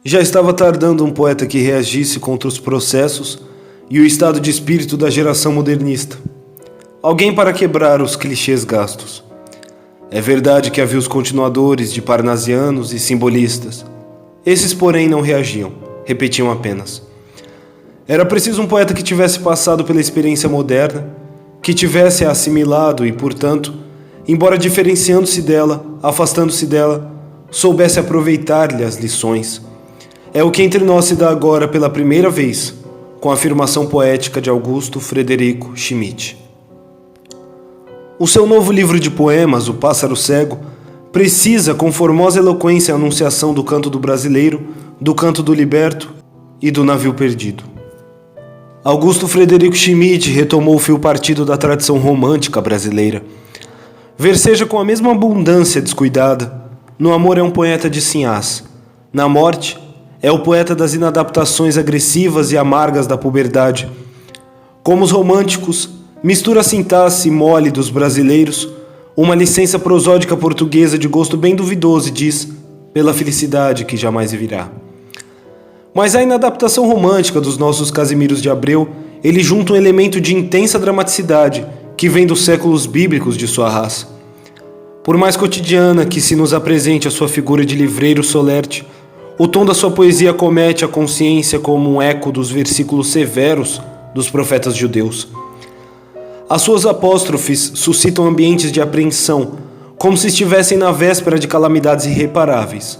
Já estava tardando um poeta que reagisse contra os processos e o estado de espírito da geração modernista. Alguém para quebrar os clichês gastos. É verdade que havia os continuadores de parnasianos e simbolistas. Esses, porém, não reagiam, repetiam apenas. Era preciso um poeta que tivesse passado pela experiência moderna, que tivesse a assimilado e, portanto, embora diferenciando-se dela, afastando-se dela, soubesse aproveitar-lhe as lições. É o que entre nós se dá agora pela primeira vez, com a afirmação poética de Augusto Frederico Schmitt. O seu novo livro de poemas, O Pássaro Cego, precisa, com formosa eloquência, a anunciação do canto do brasileiro, do canto do liberto e do navio perdido. Augusto Frederico Schmitt retomou o fio partido da tradição romântica brasileira. Verseja com a mesma abundância descuidada. No amor é um poeta de sinhás. Na morte, é o poeta das inadaptações agressivas e amargas da puberdade. Como os românticos, mistura a sintaxe mole dos brasileiros, uma licença prosódica portuguesa de gosto bem duvidoso e diz, pela felicidade que jamais virá. Mas a inadaptação romântica dos nossos Casimiros de Abreu, ele junta um elemento de intensa dramaticidade que vem dos séculos bíblicos de sua raça. Por mais cotidiana que se nos apresente a sua figura de livreiro solerte, o tom da sua poesia acomete a consciência como um eco dos versículos severos dos profetas judeus. As suas apóstrofes suscitam ambientes de apreensão, como se estivessem na véspera de calamidades irreparáveis.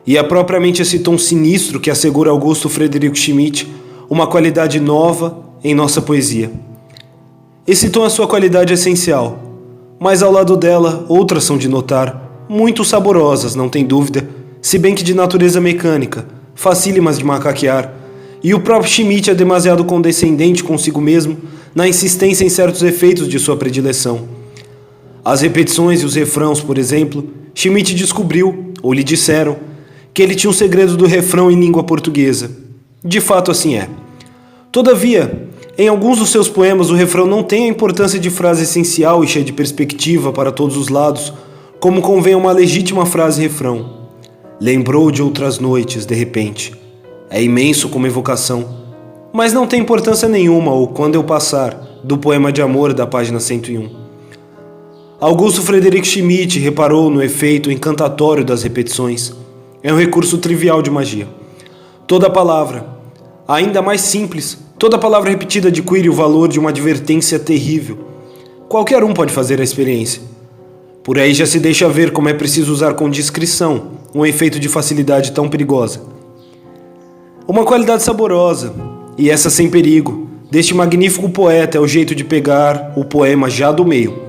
E é propriamente esse tom sinistro que assegura Augusto Frederico Schmitt uma qualidade nova em nossa poesia. Esse tom é sua qualidade essencial, mas ao lado dela outras são de notar, muito saborosas, não tem dúvida, se bem que de natureza mecânica, facílimas de macaquear, e o próprio Schmitt é demasiado condescendente consigo mesmo na insistência em certos efeitos de sua predileção. As repetições e os refrãos, por exemplo, Schmitt descobriu, ou lhe disseram, que ele tinha um segredo do refrão em língua portuguesa. De fato, assim é. Todavia, em alguns dos seus poemas o refrão não tem a importância de frase essencial e cheia de perspectiva para todos os lados, como convém a uma legítima frase-refrão. Lembrou de outras noites, de repente. É imenso como evocação, mas não tem importância nenhuma o Quando Eu Passar, do poema de amor da página 101. Augusto Frederico Schmitt reparou no efeito encantatório das repetições. É um recurso trivial de magia. Toda palavra, ainda mais simples, toda palavra repetida adquire o valor de uma advertência terrível. Qualquer um pode fazer a experiência. Por aí já se deixa ver como é preciso usar com discrição um efeito de facilidade tão perigosa. Uma qualidade saborosa, e essa sem perigo, deste magnífico poeta é o jeito de pegar o poema já do meio.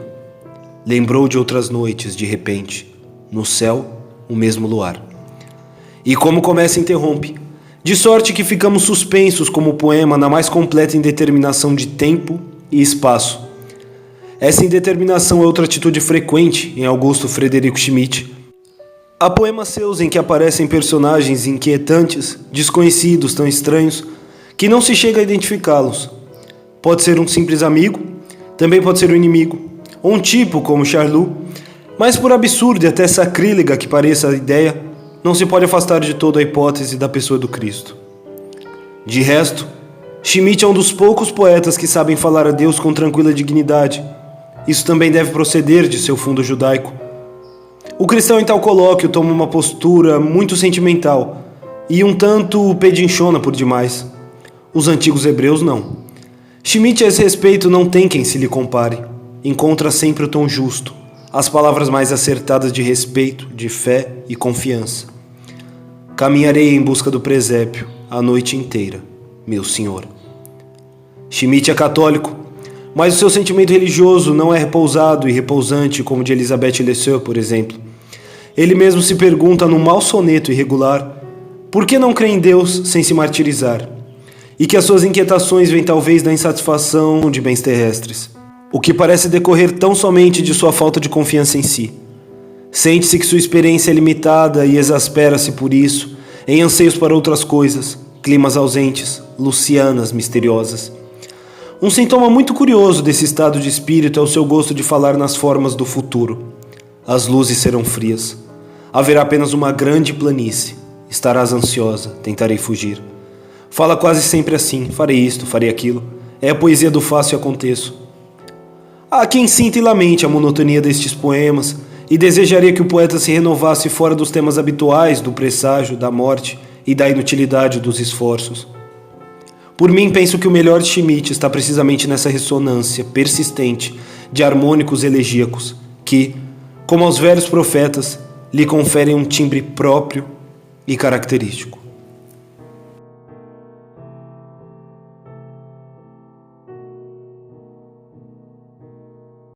Lembrou de outras noites, de repente, no céu, o mesmo luar. E como começa e interrompe, de sorte que ficamos suspensos como o poema na mais completa indeterminação de tempo e espaço. Essa indeterminação é outra atitude frequente em Augusto Frederico Schmitt. Há poemas seus em que aparecem personagens inquietantes, desconhecidos, tão estranhos, que não se chega a identificá-los. Pode ser um simples amigo, também pode ser um inimigo, ou um tipo como Charlot, mas por absurda e até sacrílega que pareça a ideia, não se pode afastar de todo a hipótese da pessoa do Cristo. De resto, Schmitt é um dos poucos poetas que sabem falar a Deus com tranquila dignidade. Isso também deve proceder de seu fundo judaico. O cristão em tal colóquio toma uma postura muito sentimental e um tanto pedinchona por demais. Os antigos hebreus não. Schmitt a esse respeito não tem quem se lhe compare. Encontra sempre o tom justo, as palavras mais acertadas de respeito, de fé e confiança. Caminharei em busca do presépio a noite inteira, meu senhor. Schmitt é católico, mas o seu sentimento religioso não é repousado e repousante como o de Elisabeth Lesueur, por exemplo. Ele mesmo se pergunta num mau soneto irregular por que não crê em Deus sem se martirizar, e que as suas inquietações vêm talvez da insatisfação de bens terrestres, o que parece decorrer tão somente de sua falta de confiança em si. Sente-se que sua experiência é limitada e exaspera-se por isso, em anseios para outras coisas, climas ausentes, lucianas misteriosas. Um sintoma muito curioso desse estado de espírito é o seu gosto de falar nas formas do futuro. As luzes serão frias. Haverá apenas uma grande planície, Estarás ansiosa, tentarei fugir. Fala quase sempre assim, farei isto, farei aquilo. É a poesia do faço e aconteço. Há quem sinta e lamente a monotonia destes poemas e desejaria que o poeta se renovasse fora dos temas habituais do presságio, da morte e da inutilidade dos esforços. Por mim, penso que o melhor de Schmitt está precisamente nessa ressonância persistente de harmônicos elegíacos que, como aos velhos profetas, lhe conferem um timbre próprio e característico.